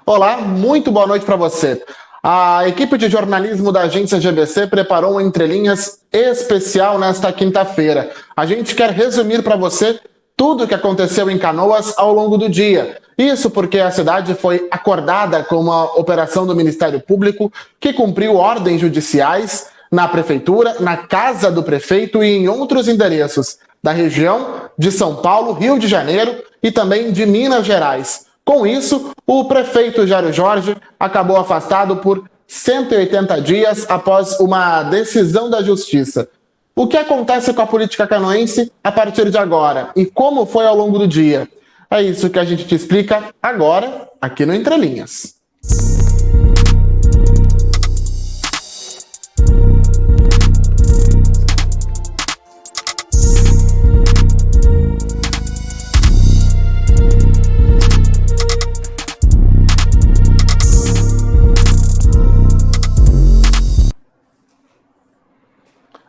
Olá, muito boa noite para você. A equipe de jornalismo da agência GBC preparou um Entre Linhas especial nesta quinta-feira. A gente quer resumir para você tudo o que aconteceu em Canoas ao longo do dia. Isso porque a cidade foi acordada com uma operação do Ministério Público que cumpriu ordens judiciais na prefeitura, na casa do prefeito e em outros endereços da região de São Paulo, Rio de Janeiro e também de Minas Gerais. Com isso, o prefeito Jairo Jorge acabou afastado por 180 dias após uma decisão da Justiça. O que acontece com a política canoense a partir de agora e como foi ao longo do dia? É isso que a gente te explica agora, aqui no Entre Linhas.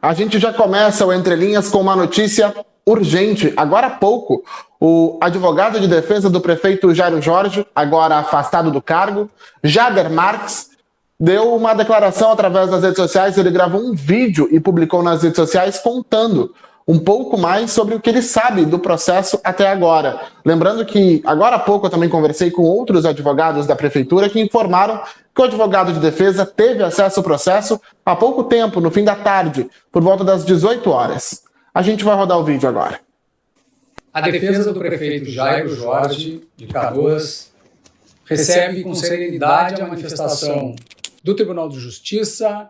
A gente já começa o Entre Linhas com uma notícia urgente. Agora há pouco, o advogado de defesa do prefeito Jairo Jorge, agora afastado do cargo, Jader Marques, deu uma declaração através das redes sociais. Ele gravou um vídeo e publicou nas redes sociais contando um pouco mais sobre o que ele sabe do processo até agora. Lembrando que agora há pouco eu também conversei com outros advogados da prefeitura que informaram que o advogado de defesa teve acesso ao processo há pouco tempo, no fim da tarde, por volta das 18 horas. A gente vai rodar o vídeo agora. A defesa do prefeito Jairo Jorge, de Canoas, recebe com serenidade a manifestação do Tribunal de Justiça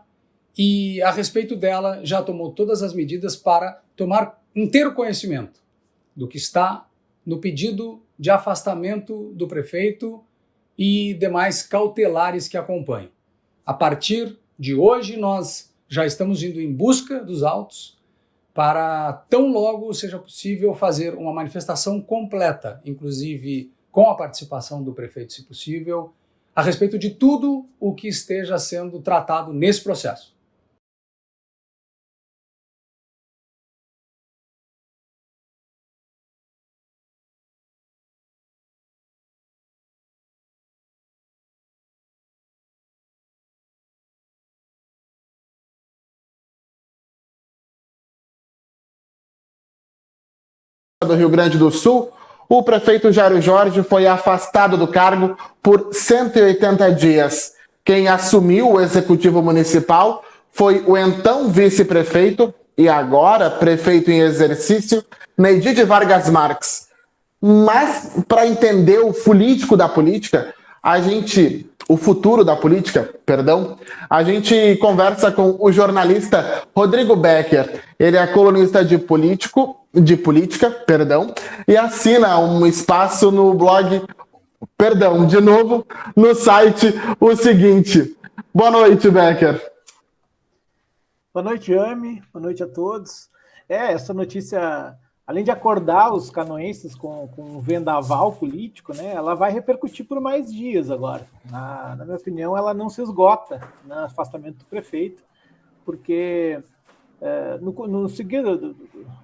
e, a respeito dela, já tomou todas as medidas para tomar inteiro conhecimento do que está no pedido de afastamento do prefeito e demais cautelares que acompanham. A partir de hoje, nós já estamos indo em busca dos autos para, tão logo seja possível, fazer uma manifestação completa, inclusive com a participação do prefeito, se possível, a respeito de tudo o que esteja sendo tratado nesse processo. Do Rio Grande do Sul, o prefeito Jairo Jorge foi afastado do cargo por 180 dias. Quem assumiu o executivo municipal foi o então vice-prefeito e agora prefeito em exercício, Neide Vargas Marques. Mas, para entender o político da política, o futuro da política, perdão, a gente conversa com o jornalista Rodrigo Becker. Ele é colunista de política, e assina um espaço no blog, no site O Seguinte. Boa noite, Becker. Boa noite, Ami. Boa noite a todos. Essa notícia, além de acordar os canoenses com um vendaval político, né, ela vai repercutir por mais dias agora. Na minha opinião, ela não se esgota no afastamento do prefeito, porque no seguido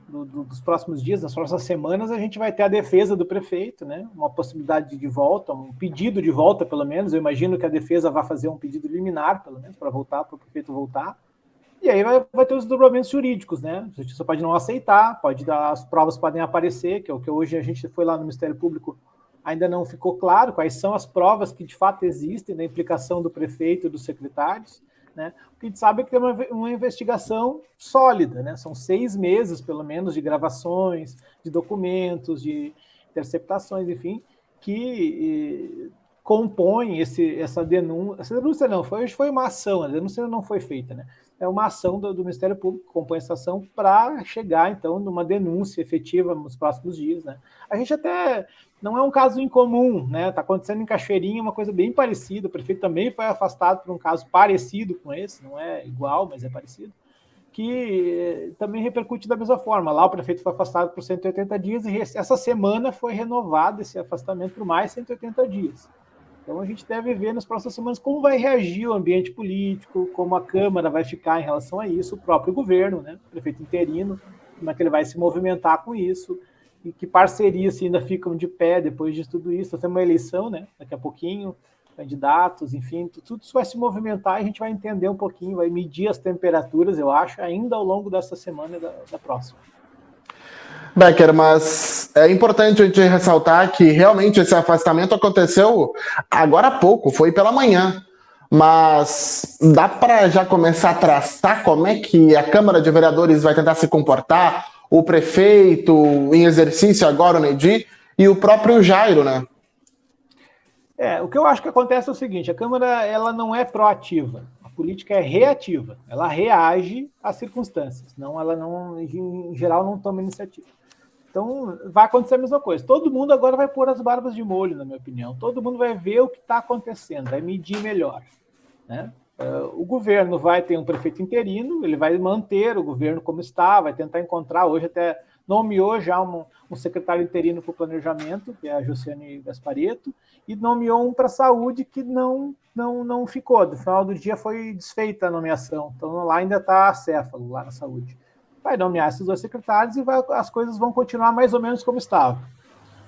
dos próximos dias, das próximas semanas, a gente vai ter a defesa do prefeito, né, uma possibilidade de volta, um pedido de volta, pelo menos. Eu imagino que a defesa vai fazer um pedido liminar, pelo menos, para o prefeito voltar. E aí vai ter os desdobramentos jurídicos, né? A justiça pode não aceitar, as provas podem aparecer, que é o que hoje a gente foi lá no Ministério Público, ainda não ficou claro quais são as provas que de fato existem da implicação do prefeito e dos secretários, né? O que a gente sabe é que tem uma investigação sólida, né? São 6 meses, pelo menos, de gravações, de documentos, de interceptações, enfim, que compõem essa denúncia. Essa denúncia não, hoje foi uma ação, a denúncia não foi feita, né? É uma ação do Ministério Público, compõe essa ação para chegar, então, numa denúncia efetiva nos próximos dias, né? A gente até não é um caso incomum, né? Está acontecendo em Cachoeirinha uma coisa bem parecida. O prefeito também foi afastado por um caso parecido com esse, não é igual, mas é parecido, que também repercute da mesma forma. Lá o prefeito foi afastado por 180 dias e essa semana foi renovado esse afastamento por mais 180 dias. Então a gente deve ver nas próximas semanas como vai reagir o ambiente político, como a Câmara vai ficar em relação a isso, o próprio governo, né, o prefeito interino, como é que ele vai se movimentar com isso, e que parcerias ainda ficam de pé depois de tudo isso. Nós temos uma eleição, né, daqui a pouquinho, candidatos, enfim, tudo isso vai se movimentar e a gente vai entender um pouquinho, vai medir as temperaturas, eu acho, ainda ao longo dessa semana e da próxima. Becker, mas é importante a gente ressaltar que realmente esse afastamento aconteceu agora há pouco, foi pela manhã. Mas dá para já começar a traçar como é que a Câmara de Vereadores vai tentar se comportar, o prefeito em exercício agora, o Nedir, e o próprio Jairo, né? O que eu acho que acontece é o seguinte, a Câmara ela não é proativa, a política é reativa, ela reage às circunstâncias, ela não, em geral, não toma iniciativa. Então, vai acontecer a mesma coisa. Todo mundo agora vai pôr as barbas de molho, na minha opinião. Todo mundo vai ver o que está acontecendo, vai medir melhor, né? O governo vai ter um prefeito interino, ele vai manter o governo como está, vai tentar encontrar, hoje até nomeou já um secretário interino para o planejamento, que é a Josiane Gasparetto, e nomeou um para a saúde que não ficou. No final do dia foi desfeita a nomeação, então lá ainda está acéfalo, lá na saúde. Vai nomear esses 2 secretários e as coisas vão continuar mais ou menos como estavam.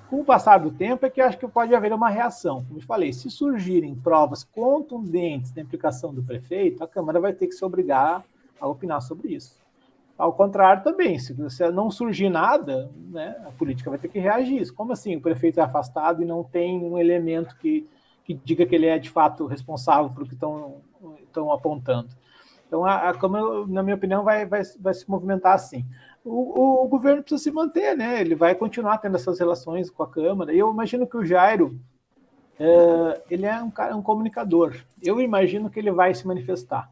Com o passar do tempo é que eu acho que pode haver uma reação. Como eu falei, se surgirem provas contundentes da implicação do prefeito, a Câmara vai ter que se obrigar a opinar sobre isso. Ao contrário também, se não surgir nada, né, a política vai ter que reagir. Como assim o prefeito é afastado e não tem um elemento que diga que ele é de fato responsável por o que estão apontando? Então, a Câmara, na minha opinião, vai se movimentar assim. O governo precisa se manter, né? Ele vai continuar tendo essas relações com a Câmara. Eu imagino que o Jairo, ele é um comunicador. Eu imagino que ele vai se manifestar.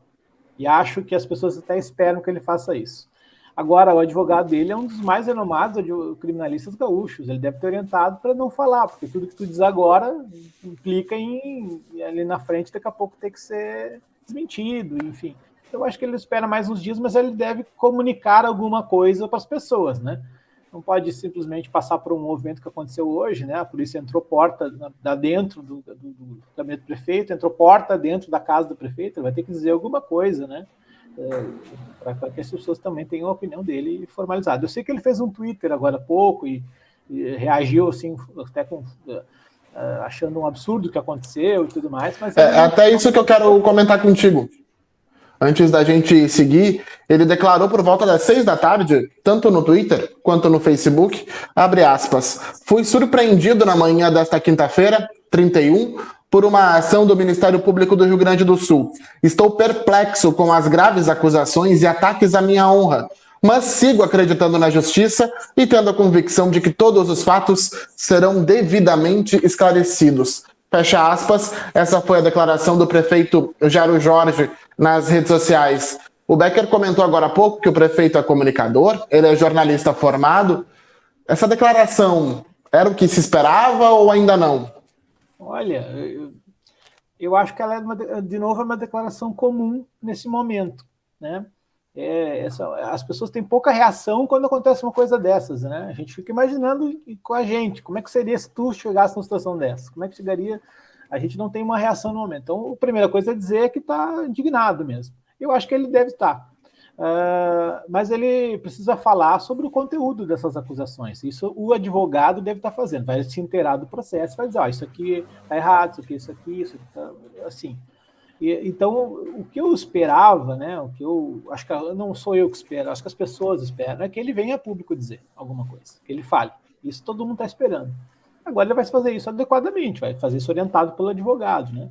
E acho que as pessoas até esperam que ele faça isso. Agora, o advogado dele é um dos mais renomados criminalistas gaúchos. Ele deve ter orientado para não falar, porque tudo que tu diz agora implica em ali na frente, daqui a pouco, ter que ser desmentido, enfim. Eu acho que ele espera mais uns dias, mas ele deve comunicar alguma coisa para as pessoas, né? Não pode simplesmente passar por um movimento que aconteceu hoje, né? A polícia entrou porta dentro do gabinete do prefeito, entrou porta dentro da casa do prefeito, ele vai ter que dizer alguma coisa, né? Para que as pessoas também tenham a opinião dele formalizada. Eu sei que ele fez um Twitter agora há pouco e reagiu assim, até achando um absurdo o que aconteceu e tudo mais, mas... até isso que eu quero comentar contigo. Antes da gente seguir, ele declarou por volta das 6 da tarde, tanto no Twitter quanto no Facebook, abre aspas, fui surpreendido na manhã desta quinta-feira, 31, por uma ação do Ministério Público do Rio Grande do Sul. Estou perplexo com as graves acusações e ataques à minha honra, mas sigo acreditando na justiça e tendo a convicção de que todos os fatos serão devidamente esclarecidos. Fecha aspas, essa foi a declaração do prefeito Jairo Jorge nas redes sociais. O Becker comentou agora há pouco que o prefeito é comunicador, ele é jornalista formado. Essa declaração era o que se esperava ou ainda não? Olha, eu acho que ela de novo, é uma declaração comum nesse momento, né? As pessoas têm pouca reação quando acontece uma coisa dessas, né? A gente fica imaginando com a gente, como é que seria se tu chegasse numa situação dessa? Como é que chegaria? A gente não tem uma reação no momento. Então, a primeira coisa a dizer é que está indignado mesmo. Eu acho que ele deve estar. Mas ele precisa falar sobre o conteúdo dessas acusações. Isso o advogado deve estar fazendo. Vai se inteirar do processo, vai dizer, isso aqui está errado, isso aqui tá assim. Então, o que eu esperava, né, o que eu acho que não sou eu que espero, acho que as pessoas esperam, é que ele venha a público dizer alguma coisa, que ele fale. Isso todo mundo está esperando. Agora ele vai fazer isso adequadamente, vai fazer isso orientado pelo advogado, né?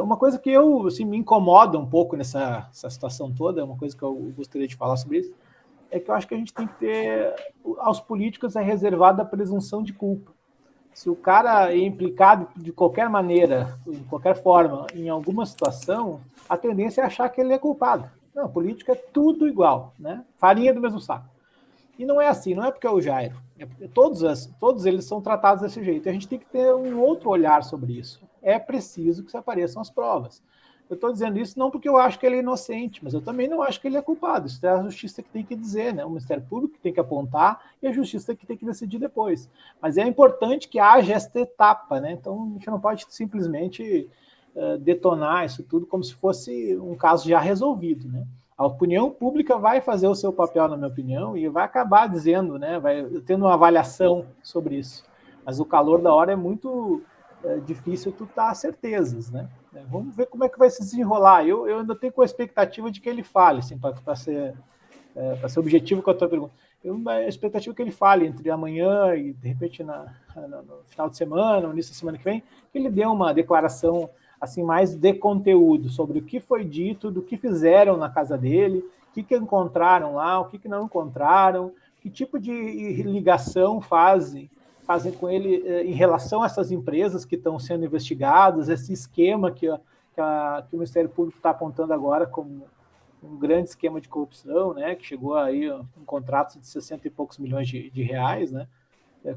Uma coisa que assim, me incomoda um pouco nessa situação toda, uma coisa que eu gostaria de falar sobre isso, é que eu acho que a gente tem que ter, aos políticos é reservada a presunção de culpa. Se o cara é implicado de qualquer maneira, de qualquer forma, em alguma situação, a tendência é achar que ele é culpado. Não, política é tudo igual, né? Farinha do mesmo saco. E não é assim, não é porque é o Jairo. É porque todos eles são tratados desse jeito. E a gente tem que ter um outro olhar sobre isso. É preciso que se apareçam as provas. Eu estou dizendo isso não porque eu acho que ele é inocente, mas eu também não acho que ele é culpado. Isso é a justiça que tem que dizer, né? O Ministério Público que tem que apontar e a justiça que tem que decidir depois. Mas é importante que haja esta etapa, né? Então a gente não pode simplesmente detonar isso tudo como se fosse um caso já resolvido, né? A opinião pública vai fazer o seu papel, na minha opinião, e vai acabar dizendo, né? Vai tendo uma avaliação sobre isso. Mas o calor da hora é muito é difícil tu dar certezas, né? Vamos ver como é que vai se desenrolar. Eu ainda tenho com a expectativa de que ele fale, assim, para ser objetivo com a tua pergunta. A expectativa que ele fale entre amanhã e, de repente, no final de semana, ou início da semana que vem, que ele dê uma declaração assim, mais de conteúdo sobre o que foi dito, do que fizeram na casa dele, o que encontraram lá, o que não encontraram, que tipo de ligação fazem com ele em relação a essas empresas que estão sendo investigadas, esse esquema que o Ministério Público está apontando agora como um grande esquema de corrupção, né, que chegou aí em contratos de 60 e poucos milhões de reais, né?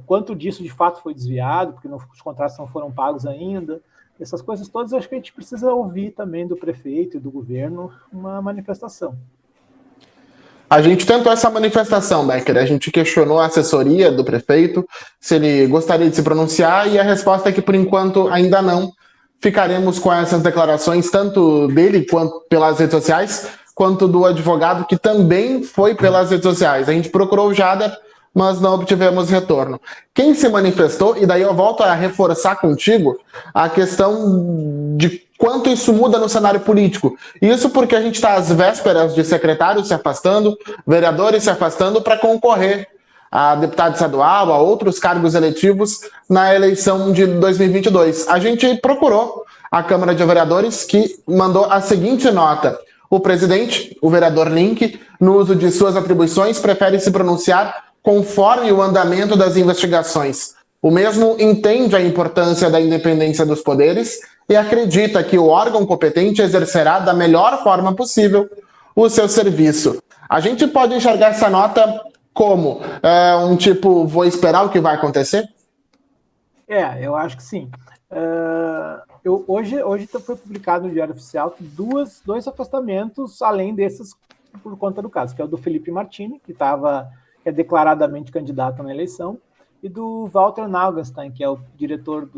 Quanto disso de fato foi desviado, porque os contratos não foram pagos ainda. Essas coisas todas, acho que a gente precisa ouvir também do prefeito e do governo uma manifestação. A gente tentou essa manifestação, Becker. A gente questionou a assessoria do prefeito se ele gostaria de se pronunciar e a resposta é que, por enquanto, ainda não. Ficaremos com essas declarações, tanto dele quanto pelas redes sociais, quanto do advogado, que também foi pelas redes sociais. A gente procurou o Jader, mas não obtivemos retorno. Quem se manifestou, e daí eu volto a reforçar contigo a questão de quanto isso muda no cenário político. Isso porque a gente está às vésperas de secretários se afastando, vereadores se afastando para concorrer a deputado estadual, a outros cargos eletivos na eleição de 2022. A gente procurou a Câmara de Vereadores, que mandou a seguinte nota: o presidente, o vereador Link, no uso de suas atribuições, prefere se pronunciar conforme o andamento das investigações. O mesmo entende a importância da independência dos poderes e acredita que o órgão competente exercerá da melhor forma possível o seu serviço. A gente pode enxergar essa nota como um tipo, vou esperar o que vai acontecer? Eu acho que sim. Hoje foi publicado no Diário Oficial dois afastamentos, além desses, por conta do caso, que é o do Felipe Martini, que é declaradamente candidato na eleição, e do Walter Naugenstein, que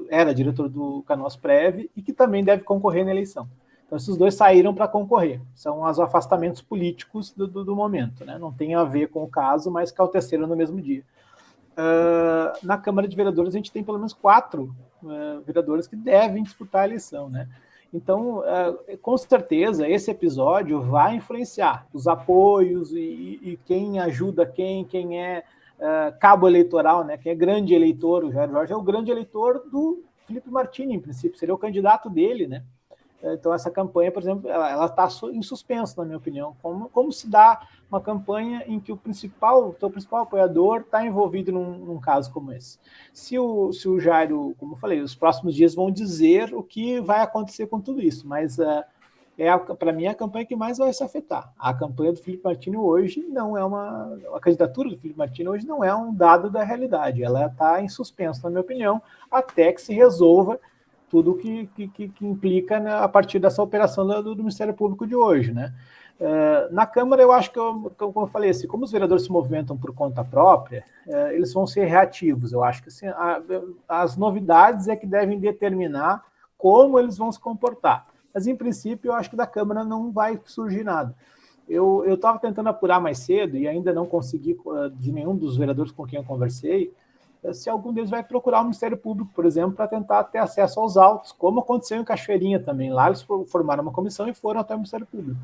era diretor do Canosprev e que também deve concorrer na eleição. Então, esses dois saíram para concorrer. São os afastamentos políticos do momento, né? Não tem a ver com o caso, mas aconteceram no mesmo dia. Na Câmara de Vereadores, a gente tem pelo menos 4 vereadores que devem disputar a eleição, né? Então, com certeza, esse episódio vai influenciar os apoios e quem ajuda quem é cabo eleitoral, né? Quem é grande eleitor. O Jair Jorge é o grande eleitor do Felipe Martini, em princípio, seria o candidato dele, né? Então, essa campanha, por exemplo, ela está em suspenso, na minha opinião. Como se dá uma campanha em que o teu principal apoiador está envolvido num caso como esse? Se o Jairo, como eu falei, os próximos dias vão dizer o que vai acontecer com tudo isso, mas para mim, é a campanha que mais vai se afetar. A campanha do Felipe Martini hoje não é a candidatura do Felipe Martini hoje não é um dado da realidade. Ela está em suspenso, na minha opinião, até que se resolva tudo que implica, né, a partir dessa operação do Ministério Público de hoje, né? Na Câmara, eu acho que, como eu falei, assim, como os vereadores se movimentam por conta própria, eles vão ser reativos. Eu acho que assim, as novidades é que devem determinar como eles vão se comportar. Mas, em princípio, eu acho que da Câmara não vai surgir nada. Eu estava tentando apurar mais cedo e ainda não consegui, de nenhum dos vereadores com quem eu conversei, se algum deles vai procurar o Ministério Público, por exemplo, para tentar ter acesso aos autos, como aconteceu em Cachoeirinha também. Lá eles formaram uma comissão e foram até o Ministério Público.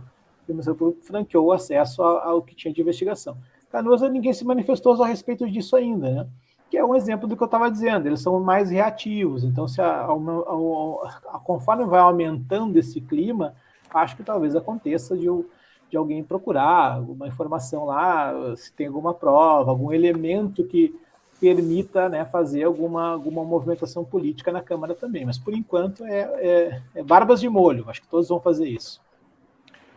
E o Ministério Público franqueou o acesso ao que tinha de investigação. Canoas, ninguém se manifestou a respeito disso ainda, né? Que é um exemplo do que eu estava dizendo. Eles são mais reativos. Então, conforme vai aumentando esse clima, acho que talvez aconteça de alguém procurar alguma informação lá, se tem alguma prova, algum elemento que permita, né, fazer alguma movimentação política na Câmara também. Mas, por enquanto, é barbas de molho. Acho que todos vão fazer isso.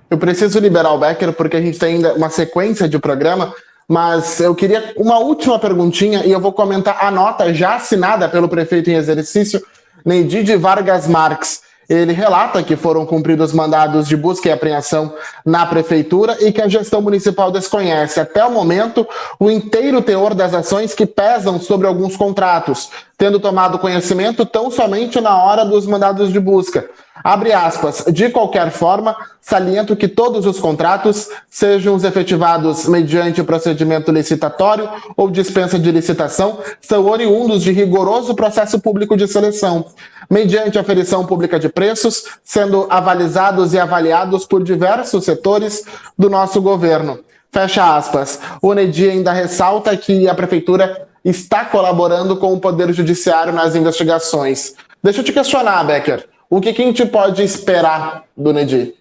Eu preciso liberar o Becker, porque a gente tem ainda uma sequência de programa, mas eu queria uma última perguntinha, e eu vou comentar a nota já assinada pelo prefeito em exercício, Neidide Vargas Marques. Ele relata que foram cumpridos mandados de busca e apreensão na prefeitura e que a gestão municipal desconhece, até o momento, o inteiro teor das ações que pesam sobre alguns contratos, tendo tomado conhecimento tão somente na hora dos mandados de busca. Abre aspas, de qualquer forma, saliento que todos os contratos, sejam os efetivados mediante procedimento licitatório ou dispensa de licitação, são oriundos de rigoroso processo público de seleção, mediante aferição pública de preços, sendo avalizados e avaliados por diversos setores do nosso governo. Fecha aspas. O Nedi ainda ressalta que a prefeitura está colaborando com o Poder Judiciário nas investigações. Deixa eu te questionar, Becker. O que a gente pode esperar do Nedi?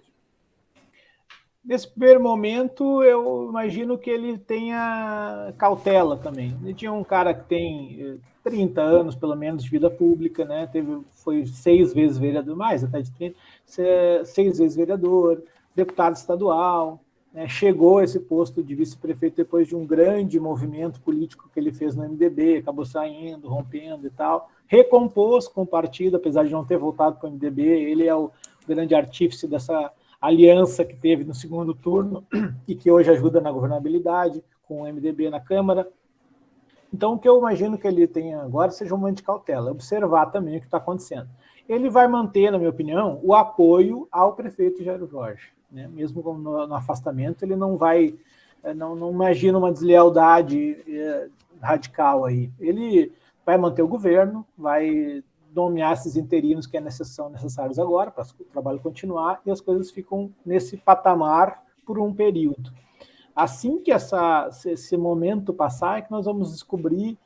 Nesse primeiro momento, eu imagino que ele tenha cautela também. Ele tinha um cara que tem 30 anos, pelo menos, de vida pública, né? Foi 6 vezes vereador, mais até de 30, 6 vezes vereador, deputado estadual, né? Chegou a esse posto de vice-prefeito depois de um grande movimento político que ele fez no MDB, acabou saindo, rompendo e tal. Recompôs com o partido, apesar de não ter voltado para o MDB, ele é o grande artífice dessa aliança que teve no segundo turno e que hoje ajuda na governabilidade com o MDB na Câmara. Então, o que eu imagino que ele tenha agora seja um momento de cautela, observar também o que está acontecendo. Ele vai manter, na minha opinião, o apoio ao prefeito Jairo Jorge, né? Mesmo no afastamento, ele não vai, não imagina uma deslealdade radical aí. Ele vai manter o governo, vai nomear esses interinos que são necessários agora para o trabalho continuar e as coisas ficam nesse patamar por um período. Assim que esse momento passar é que nós vamos descobrir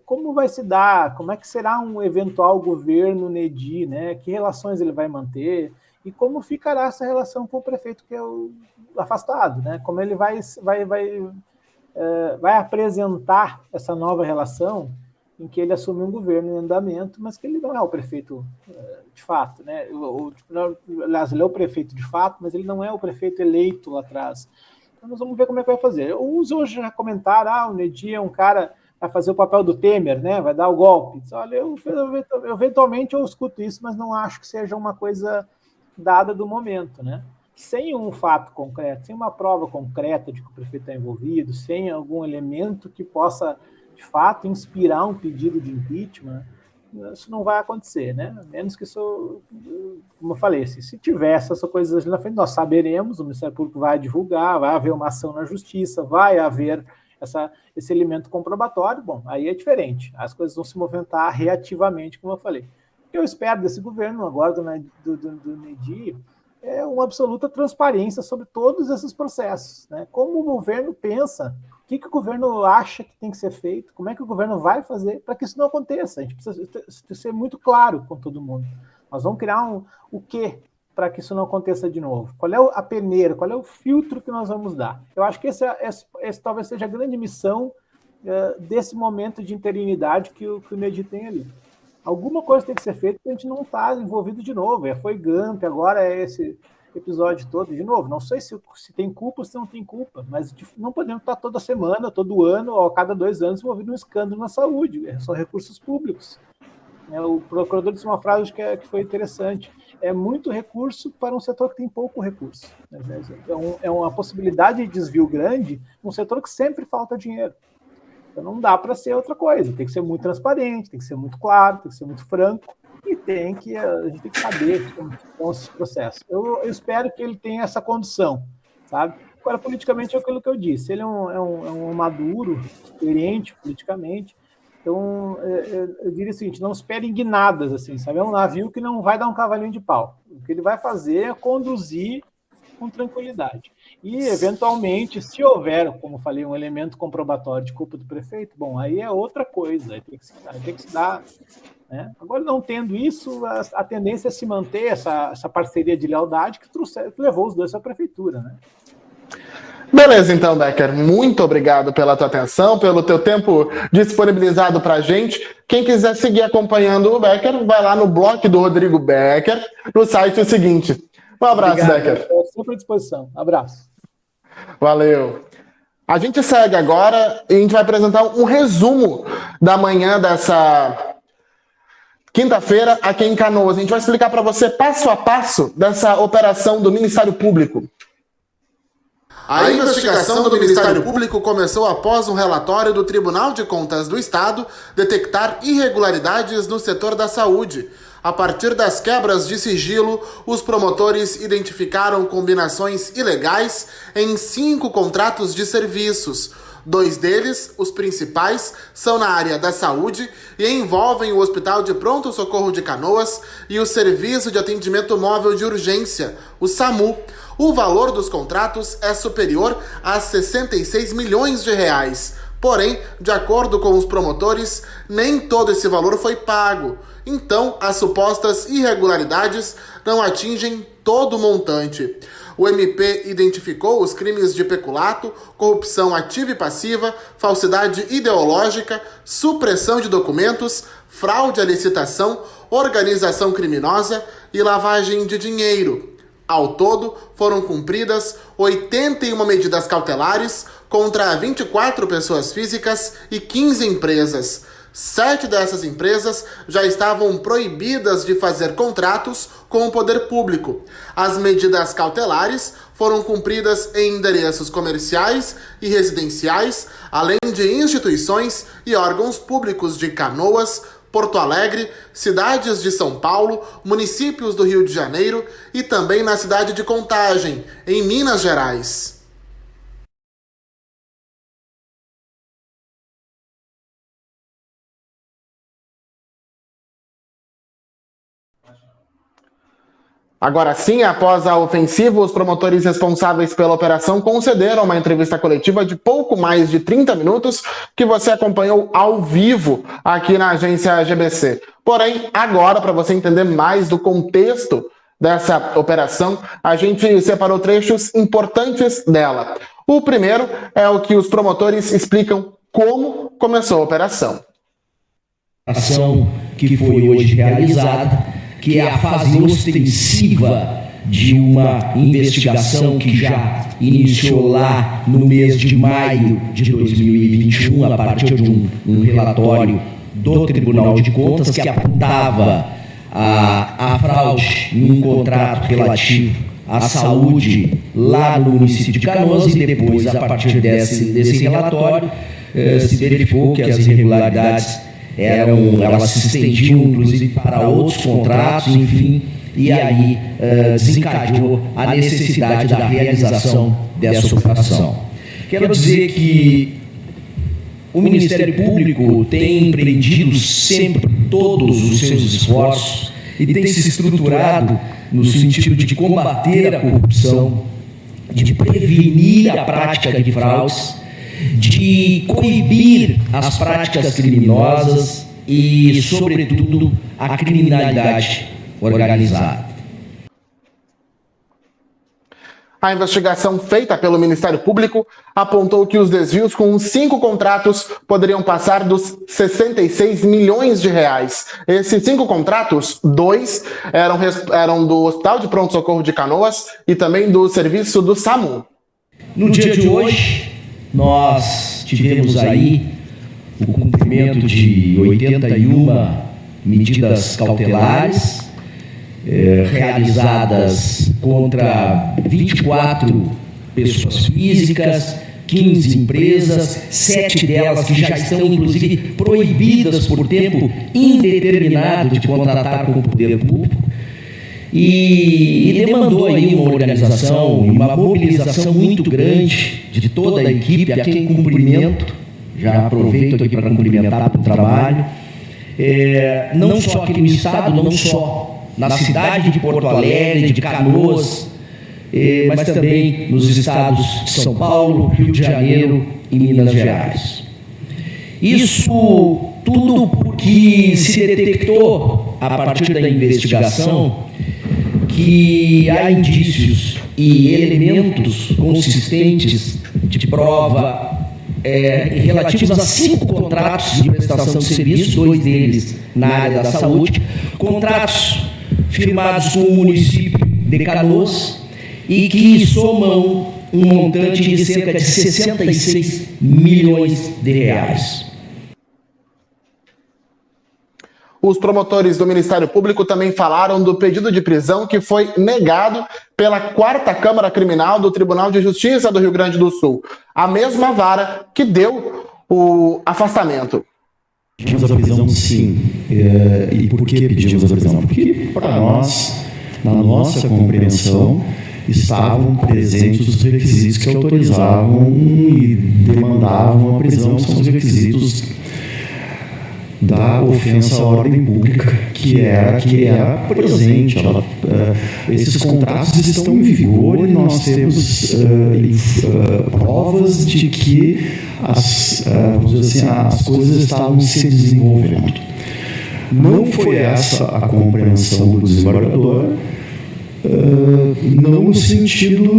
como vai se dar, como é que será um eventual governo Nedi, né? Que relações ele vai manter e como ficará essa relação com o prefeito que é o afastado, né? Como ele vai apresentar essa nova relação em que ele assume um governo em andamento, mas que ele não é o prefeito de fato, né? Aliás, ele é o prefeito de fato, mas ele não é o prefeito eleito lá atrás. Então nós vamos ver como é que vai fazer. Uns hoje já comentaram, o Nedi é um cara que vai fazer o papel do Temer, né? Vai dar o golpe. Olha, eventualmente eu escuto isso, mas não acho que seja uma coisa dada do momento, né? Sem um fato concreto, sem uma prova concreta de que o prefeito está envolvido, sem algum elemento que possa de fato, inspirar um pedido de impeachment, isso não vai acontecer, né? A menos que isso, como eu falei, se tivesse essas coisas ali na frente, nós saberemos, o Ministério Público vai divulgar, vai haver uma ação na Justiça, vai haver esse elemento comprobatório, bom, aí é diferente, as coisas vão se movimentar reativamente, como eu falei. O que eu espero desse governo agora, do Nedi, é uma absoluta transparência sobre todos esses processos, né? Como o governo pensa, o que o governo acha que tem que ser feito, como é que o governo vai fazer para que isso não aconteça. A gente precisa ser muito claro com todo mundo. Nós vamos criar o quê para que isso não aconteça de novo? Qual é a peneira, qual é o filtro que nós vamos dar? Eu acho que esse talvez seja a grande missão desse momento de interinidade que o Nedi tem ali. Alguma coisa tem que ser feita para a gente não estar envolvido de novo. Foi Gump, agora é esse episódio todo. De novo, não sei se tem culpa ou se não tem culpa, mas não podemos estar toda semana, todo ano, ou a cada 2 anos envolvido num escândalo na saúde. São recursos públicos. O procurador disse uma frase que foi interessante. É muito recurso para um setor que tem pouco recurso. É uma possibilidade de desvio grande num setor que sempre falta dinheiro. Então não dá para ser outra coisa, tem que ser muito transparente, tem que ser muito claro, tem que ser muito franco e a gente tem que saber como são esses processos. Eu espero que ele tenha essa condição, sabe? Agora, politicamente é aquilo que eu disse, ele é um maduro, experiente politicamente, então eu diria o seguinte, não espere guinadas, assim, sabe? É um navio que não vai dar um cavalinho de pau. O que ele vai fazer é conduzir com tranquilidade. E, eventualmente, se houver, como falei, um elemento comprobatório de culpa do prefeito, bom, aí é outra coisa, aí tem que se dar, né? Agora, não tendo isso, a tendência é se manter essa parceria de lealdade que levou os dois à prefeitura, né? Beleza, então, Becker, muito obrigado pela tua atenção, pelo teu tempo disponibilizado pra gente. Quem quiser seguir acompanhando o Becker, vai lá no blog do Rodrigo Becker, no site seguinte. Um abraço, Obrigado, Becker. Estou sempre à disposição. Abraço. Valeu. A gente segue agora e a gente vai apresentar um resumo da manhã dessa quinta-feira aqui em Canoas. A gente vai explicar para você passo a passo dessa operação do Ministério Público. A investigação do Ministério Público começou após um relatório do Tribunal de Contas do Estado detectar irregularidades no setor da saúde. A partir das quebras de sigilo, os promotores identificaram combinações ilegais em 5 contratos de serviços. 2 deles, os principais, são na área da saúde e envolvem o Hospital de Pronto-Socorro de Canoas e o Serviço de Atendimento Móvel de Urgência, o SAMU. O valor dos contratos é superior a 66 milhões de reais. Porém, de acordo com os promotores, nem todo esse valor foi pago. Então, as supostas irregularidades não atingem todo o montante. O MP identificou os crimes de peculato, corrupção ativa e passiva, falsidade ideológica, supressão de documentos, fraude à licitação, organização criminosa e lavagem de dinheiro. Ao todo, foram cumpridas 81 medidas cautelares contra 24 pessoas físicas e 15 empresas. 7 dessas empresas já estavam proibidas de fazer contratos com o poder público. As medidas cautelares foram cumpridas em endereços comerciais e residenciais, além de instituições e órgãos públicos de Canoas, Porto Alegre, cidades de São Paulo, municípios do Rio de Janeiro e também na cidade de Contagem, em Minas Gerais. Agora sim, após a ofensiva, os promotores responsáveis pela operação concederam uma entrevista coletiva de pouco mais de 30 minutos, que você acompanhou ao vivo aqui na agência GBC. Porém, agora, para você entender mais do contexto dessa operação, a gente separou trechos importantes dela. O primeiro é o que os promotores explicam como começou a operação. A ação que foi hoje realizada, que é a fase ostensiva de uma investigação que já iniciou lá no mês de maio de 2021, a partir de um relatório do Tribunal de Contas que apontava a fraude em um contrato relativo à saúde lá no município de Canoas, e depois, a partir desse relatório, se verificou que as irregularidades elas se estendiam inclusive para outros contratos, enfim, e aí desencadeou a necessidade da realização dessa operação. Quero dizer que o Ministério Público tem empreendido sempre todos os seus esforços e tem se estruturado no sentido de combater a corrupção, de prevenir a prática de fraudes, de coibir as práticas criminosas e, sobretudo, a criminalidade organizada. A investigação feita pelo Ministério Público apontou que os desvios com 5 contratos poderiam passar dos 66 milhões de reais. Esses 5 contratos, 2 eram do Hospital de Pronto-Socorro de Canoas e também do serviço do SAMU. No dia de hoje, nós tivemos aí o cumprimento de 81 medidas cautelares realizadas contra 24 pessoas físicas, 15 empresas, 7 delas que já estão inclusive proibidas por tempo indeterminado de contratar com o poder público, e demandou aí uma organização, uma mobilização muito grande de toda a equipe, a quem cumprimento, já aproveito aqui para cumprimentar pelo trabalho, não só aqui no estado, não só na cidade de Porto Alegre, de Canoas, mas também nos estados de São Paulo, Rio de Janeiro e Minas Gerais. Isso tudo porque se detectou, a partir da investigação, que há indícios e elementos consistentes de prova relativos a 5 contratos de prestação de serviços, 2 deles na área da saúde, contratos firmados com o município de Canoas e que somam um montante de cerca de 66 milhões de reais. os promotores do Ministério Público também falaram do pedido de prisão que foi negado pela 4ª Câmara Criminal do Tribunal de Justiça do Rio Grande do Sul, a mesma vara que deu o afastamento. Pedimos a prisão, sim. E por que pedimos a prisão? Porque, para nós, na nossa compreensão, estavam presentes os requisitos que autorizavam e demandavam a prisão, são os requisitos da ofensa à ordem pública, que era presente. Esses contratos estão em vigor e nós temos provas de que vamos dizer assim, as coisas estavam se desenvolvendo. Não foi essa a compreensão do desembargador, não no sentido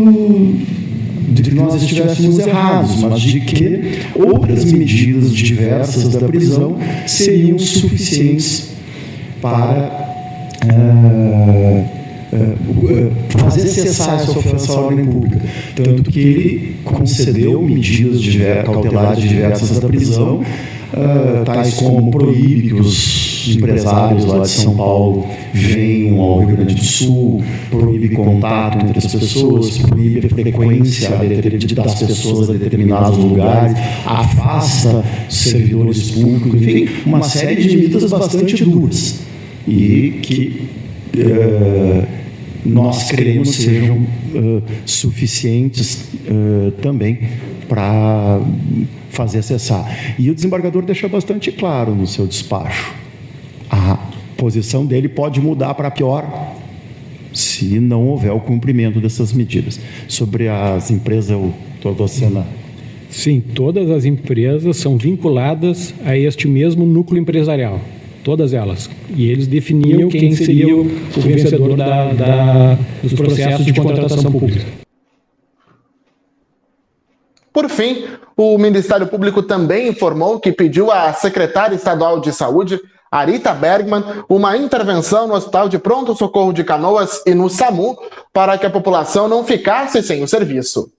de que nós estivéssemos errados, mas de que outras medidas diversas da prisão seriam suficientes para fazer cessar essa ofensa à ordem pública. Tanto que ele concedeu medidas cautelares diversas da prisão, tais como proíbe que os empresários lá de São Paulo venham ao Rio Grande do Sul, proíbe contato entre as pessoas, proíbe a frequência das pessoas a determinados lugares, afasta servidores públicos, enfim, uma série de medidas bastante duras e que nós cremos sejam suficientes também para fazer cessar. E o desembargador deixa bastante claro no seu despacho: a posição dele pode mudar para pior se não houver o cumprimento dessas medidas. Sobre as empresas, eu estou adoçando. Sim, todas as empresas são vinculadas a este mesmo núcleo empresarial, todas elas. E eles definiam quem seria o vencedor dos processos de contratação pública. Por fim, o Ministério Público também informou que pediu à secretária estadual de Saúde, Arita Bergman, uma intervenção no Hospital de Pronto-Socorro de Canoas e no SAMU para que a população não ficasse sem o serviço.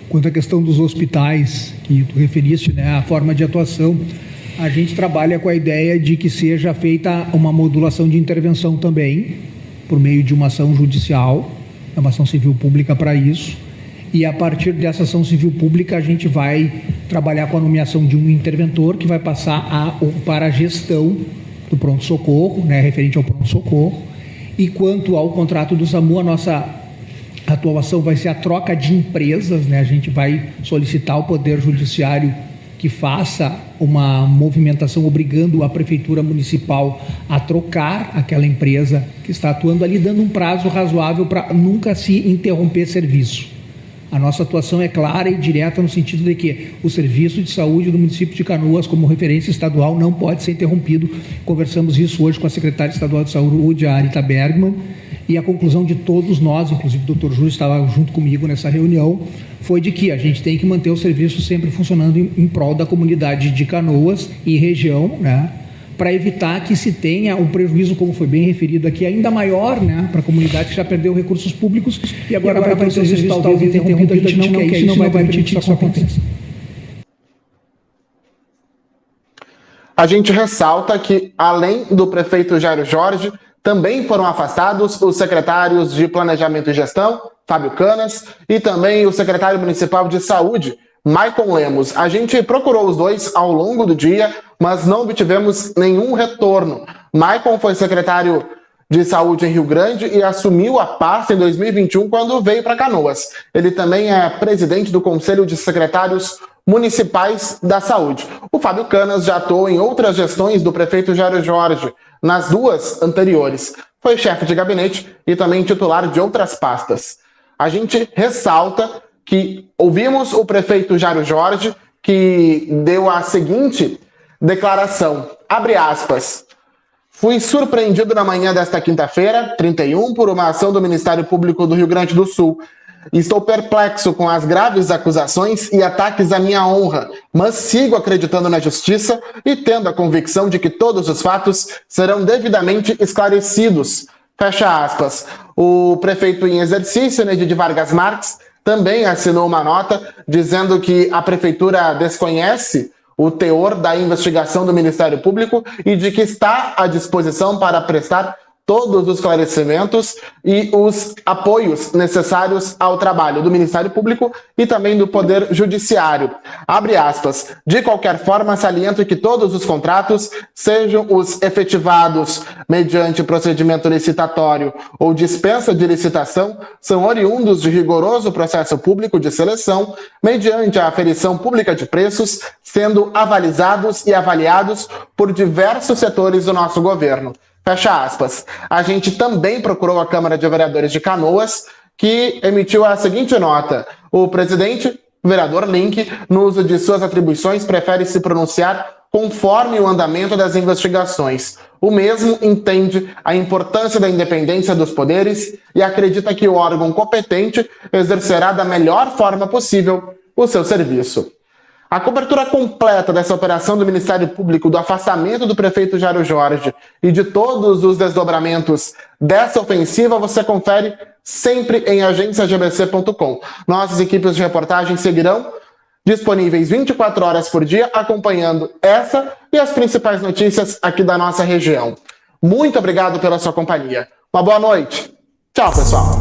Quanto à questão dos hospitais, que tu referiste, né, a forma de atuação, a gente trabalha com a ideia de que seja feita uma modulação de intervenção também, por meio de uma ação judicial, uma ação civil pública para isso, e a partir dessa ação civil pública a gente vai trabalhar com a nomeação de um interventor que vai passar para a gestão do pronto-socorro, né, referente ao pronto-socorro. E quanto ao contrato do SAMU, a nossa atuação vai ser a troca de empresas, né? A gente vai solicitar ao Poder Judiciário que faça uma movimentação obrigando a Prefeitura Municipal a trocar aquela empresa que está atuando ali, dando um prazo razoável para nunca se interromper serviço. A nossa atuação é clara e direta no sentido de que o serviço de saúde do município de Canoas, como referência estadual, não pode ser interrompido. Conversamos isso hoje com a secretária estadual de saúde, a Arita Bergman, e a conclusão de todos nós, inclusive o Dr. Júlio estava junto comigo nessa reunião, foi de que a gente tem que manter o serviço sempre funcionando em prol da comunidade de Canoas e região, né, para evitar que se tenha um prejuízo, como foi bem referido aqui, ainda maior, né, para a comunidade que já perdeu recursos públicos e agora vai ter o serviço talvez interrompido. A gente não quer isso, não vai permitir que isso aconteça. A gente ressalta que, além do prefeito Jairo Jorge, também foram afastados os secretários de Planejamento e Gestão, Fábio Canas, e também o secretário municipal de Saúde, Maicon Lemos. A gente procurou os dois ao longo do dia, mas não obtivemos nenhum retorno. Maicon foi secretário de Saúde em Rio Grande e assumiu a pasta em 2021 quando veio para Canoas. Ele também é presidente do Conselho de Secretários Municipais da Saúde. O Fábio Canas já atuou em outras gestões do prefeito Jairo Jorge, nas duas anteriores. Foi chefe de gabinete e também titular de outras pastas. A gente ressalta que ouvimos o prefeito Jairo Jorge, que deu a seguinte declaração, abre aspas: fui surpreendido na manhã desta quinta-feira, 31, por uma ação do Ministério Público do Rio Grande do Sul. Estou perplexo com as graves acusações e ataques à minha honra, mas sigo acreditando na justiça e tendo a convicção de que todos os fatos serão devidamente esclarecidos. Fecha aspas. O prefeito em exercício, Neide de Vargas Marques, também assinou uma nota dizendo que a prefeitura desconhece o teor da investigação do Ministério Público e de que está à disposição para prestar todos os esclarecimentos e os apoios necessários ao trabalho do Ministério Público e também do Poder Judiciário. Abre aspas. De qualquer forma, saliento que todos os contratos, sejam os efetivados mediante procedimento licitatório ou dispensa de licitação, são oriundos de rigoroso processo público de seleção, mediante a aferição pública de preços, sendo avalizados e avaliados por diversos setores do nosso governo. Fecha aspas. A gente também procurou a Câmara de Vereadores de Canoas, que emitiu a seguinte nota. O presidente, o vereador Link, no uso de suas atribuições, prefere se pronunciar conforme o andamento das investigações. O mesmo entende a importância da independência dos poderes e acredita que o órgão competente exercerá da melhor forma possível o seu serviço. A cobertura completa dessa operação do Ministério Público, do afastamento do prefeito Jairo Jorge e de todos os desdobramentos dessa ofensiva, você confere sempre em agenciagbc.com. Nossas equipes de reportagem seguirão disponíveis 24 horas por dia, acompanhando essa e as principais notícias aqui da nossa região. Muito obrigado pela sua companhia. Uma boa noite. Tchau, pessoal.